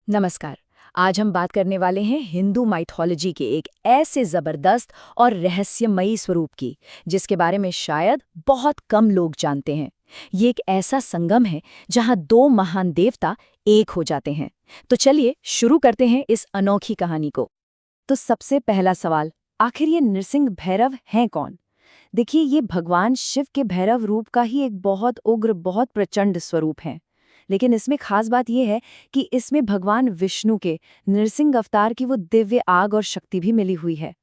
नमस्कार। आज हम बात करने वाले हैं हिंदू माइथोलॉजी के एक ऐसे जबरदस्त और रहस्यमयी स्वरूप की, जिसके बारे में शायद बहुत कम लोग जानते हैं। ये एक ऐसा संगम है जहां दो महान देवता एक हो जाते हैं। तो चलिए शुरू करते हैं इस अनोखी कहानी को। तो सबसे पहला सवाल, आखिर ये नृसिंह भैरव हैं कौन? देखिए, ये भगवान शिव के भैरव रूप का ही एक बहुत उग्र, बहुत प्रचंड स्वरूप है। लेकिन इसमें खास बात यह है कि इसमें भगवान विष्णु के नृसिंह अवतार की वो दिव्य आग और शक्ति भी मिली हुई है।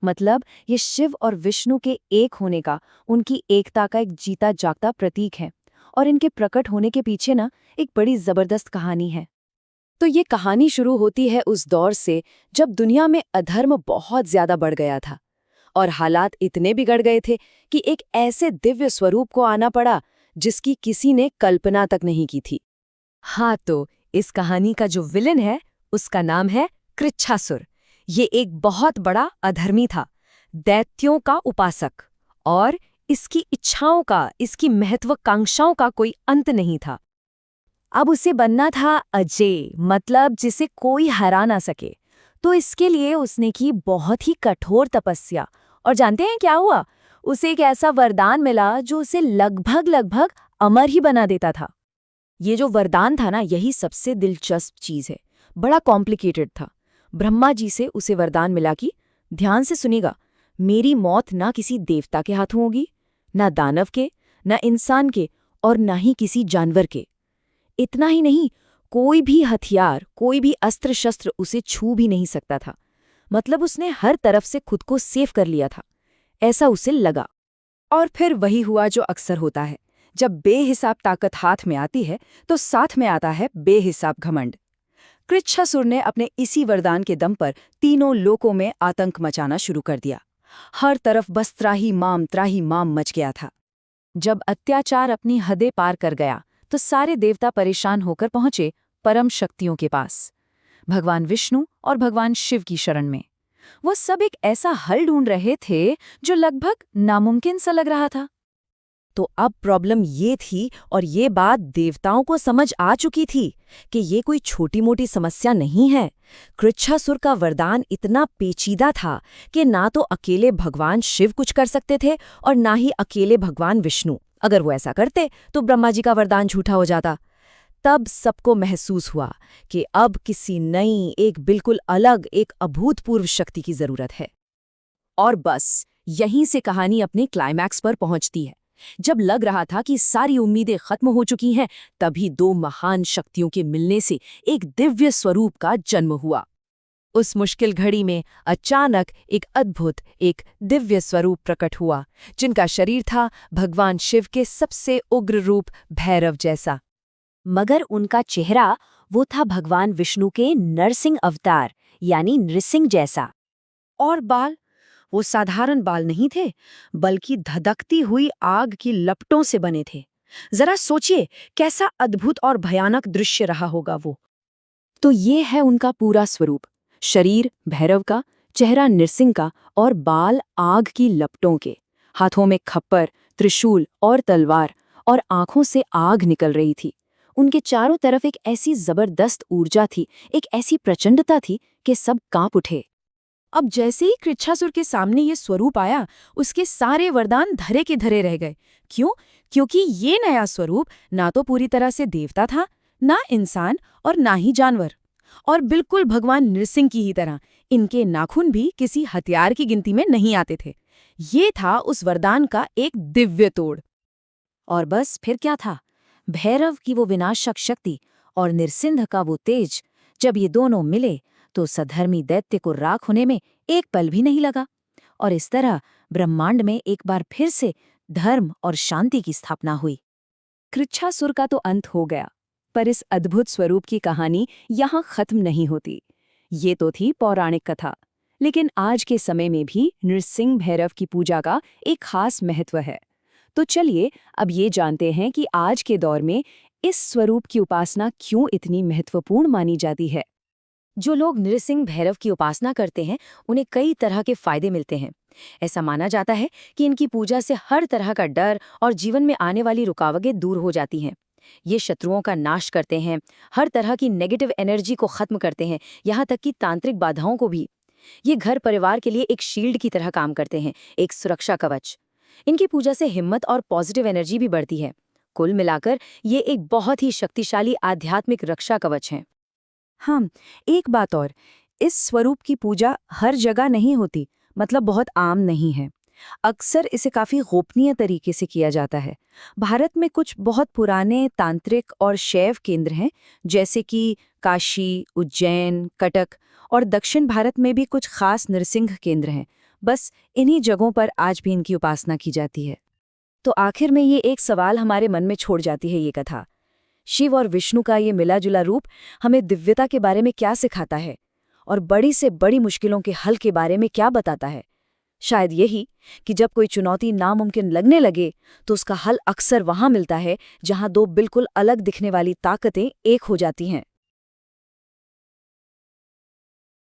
मतलब ये शिव और विष्णु के एक होने का, उनकी एकता का एक जीता जागता प्रतीक है। और इनके प्रकट होने के पीछे ना एक बड़ी जबरदस्त कहानी है। तो ये कहानी शुरू होती है उस दौर से जब दुनिया में अधर्म बहुत ज्यादा बढ़ गया था और हालात इतने बिगड़ गए थे कि एक ऐसे दिव्य स्वरूप को आना पड़ा जिसकी किसी ने कल्पना तक नहीं की थी। हाँ, तो इस कहानी का जो विलन है उसका नाम है कृच्छासुर। ये एक बहुत बड़ा अधर्मी था, दैत्यों का उपासक, और इसकी इच्छाओं का, इसकी महत्वाकांक्षाओं का कोई अंत नहीं था। अब उसे बनना था अजय, मतलब जिसे कोई हरा ना सके। तो इसके लिए उसने की बहुत ही कठोर तपस्या। और जानते हैं क्या हुआ? उसे एक ऐसा वरदान मिला जो उसे लगभग लगभग अमर ही बना देता था। ये जो वरदान था ना, यही सबसे दिलचस्प चीज है। बड़ा कॉम्प्लिकेटेड था। ब्रह्मा जी से उसे वरदान मिला कि, ध्यान से सुनिएगा, मेरी मौत ना किसी देवता के हाथों होगी, ना दानव के, ना इंसान के, और ना ही किसी जानवर के। इतना ही नहीं, कोई भी हथियार, कोई भी अस्त्र शस्त्र उसे छू भी नहीं सकता था। मतलब उसने हर तरफ से खुद को सेफ कर लिया था, ऐसा उसे लगा। और फिर वही हुआ जो अक्सर होता है, जब बेहिसाब ताकत हाथ में आती है तो साथ में आता है बेहिसाब घमंड। कृच्छासुर ने अपने इसी वरदान के दम पर तीनों लोकों में आतंक मचाना शुरू कर दिया। हर तरफ बस त्राही माम मच गया था। जब अत्याचार अपनी हदें पार कर गया तो सारे देवता परेशान होकर पहुंचे परम शक्तियों के पास, भगवान विष्णु और भगवान शिव की शरण में। वो सब एक ऐसा हल ढूंढ रहे थे जो लगभग नामुमकिन सा लग रहा था। तो अब प्रॉब्लम ये थी, और ये बात देवताओं को समझ आ चुकी थी, कि ये कोई छोटी मोटी समस्या नहीं है। कृच्छासुर का वरदान इतना पेचीदा था कि ना तो अकेले भगवान शिव कुछ कर सकते थे और ना ही अकेले भगवान विष्णु। अगर वो ऐसा करते तो ब्रह्मा जी का वरदान झूठा हो जाता। तब सबको महसूस हुआ कि अब किसी नई, एक बिल्कुल अलग, एक अभूतपूर्व शक्ति की जरूरत है। और बस यहीं से कहानी अपने क्लाइमैक्स पर पहुंचती है। जब लग रहा था कि सारी उम्मीदें खत्म हो चुकी हैं, तभी दो महान शक्तियों के मिलने से एक दिव्य स्वरूप का जन्म हुआ। उस मुश्किल घड़ी में अचानक एक अद्भुत, एक दिव्य स्वरूप प्रकट हुआ, जिनका शरीर था भगवान शिव के सबसे उग्र रूप भैरव जैसा। मगर उनका चेहरा, वो था भगवान विष्णु के नरसिंह अवतार यानी नृसिंह जैसा। और बाल, वो साधारण बाल नहीं थे, बल्कि धधकती हुई आग की लपटों से बने थे। जरा सोचिए, कैसा अद्भुत और भयानक दृश्य रहा होगा वो। तो ये है उनका पूरा स्वरूप, शरीर भैरव का, चेहरा नृसिंह का, और बाल आग की लपटों के। हाथों में खप्पर, त्रिशूल और तलवार, और आंखों से आग निकल रही थी। उनके चारों तरफ एक ऐसी जबरदस्त ऊर्जा थी, एक ऐसी प्रचंडता थी कि सब कांप उठे। अब जैसे ही कृच्छासुर के सामने ये स्वरूप आया, उसके सारे वरदान धरे के धरे रह गए। क्यों? क्योंकि ये नया स्वरूप ना तो पूरी तरह से देवता था, ना इंसान, और ना ही जानवर। और बिल्कुल भगवान नृसिंह की ही तरह इनके नाखून भी किसी हथियार की गिनती में नहीं आते थे। ये था उस वरदान का एक दिव्य तोड़। और बस फिर क्या था? भैरव की वो विनाशक शक्ति और नृसिंह का वो तेज, जब ये दोनों मिले तो सधर्मी दैत्य को राख होने में एक पल भी नहीं लगा। और इस तरह ब्रह्मांड में एक बार फिर से धर्म और शांति की स्थापना हुई। कृच्छासुर का तो अंत हो गया, पर इस अद्भुत स्वरूप की कहानी यहाँ खत्म नहीं होती। ये तो थी पौराणिक कथा, लेकिन आज के समय में भी नृसिंह भैरव की पूजा का एक खास महत्व है। तो चलिए अब ये जानते हैं कि आज के दौर में इस स्वरूप की उपासना क्यों इतनी महत्वपूर्ण मानी जाती है। जो लोग नृसिंह भैरव की उपासना करते हैं, उन्हें कई तरह के फायदे मिलते हैं। ऐसा माना जाता है कि इनकी पूजा से हर तरह का डर और जीवन में आने वाली रुकावटें दूर हो जाती हैं। ये शत्रुओं का नाश करते हैं, हर तरह की नेगेटिव एनर्जी को खत्म करते हैं, यहाँ तक कि तांत्रिक बाधाओं को भी। ये घर परिवार के लिए एक शील्ड की तरह काम करते हैं, एक सुरक्षा कवच। इनकी पूजा से हिम्मत और पॉजिटिव एनर्जी भी बढ़ती है। कुल मिलाकर ये एक बहुत ही शक्तिशाली आध्यात्मिक रक्षा कवच है। हाँ, एक बात और, इस स्वरूप की पूजा हर जगह नहीं होती, मतलब बहुत आम नहीं है। अक्सर इसे काफी गोपनीय तरीके से किया जाता है। भारत में कुछ बहुत पुराने तांत्रिक और शैव केंद्र हैं, जैसे कि काशी, उज्जैन, कटक, और दक्षिण भारत में भी कुछ खास नृसिंह केंद्र हैं। बस इन्हीं जगहों पर आज भी इनकी उपासना की जाती है। तो आखिर में ये एक सवाल हमारे मन में छोड़ जाती है ये कथा। शिव और विष्णु का ये मिला जुला रूप हमें दिव्यता के बारे में क्या सिखाता है, और बड़ी से बड़ी मुश्किलों के हल के बारे में क्या बताता है? शायद यही कि जब कोई चुनौती नामुमकिन लगने लगे तो उसका हल अक्सर वहां मिलता है जहां दो बिल्कुल अलग दिखने वाली ताकतें एक हो जाती हैं।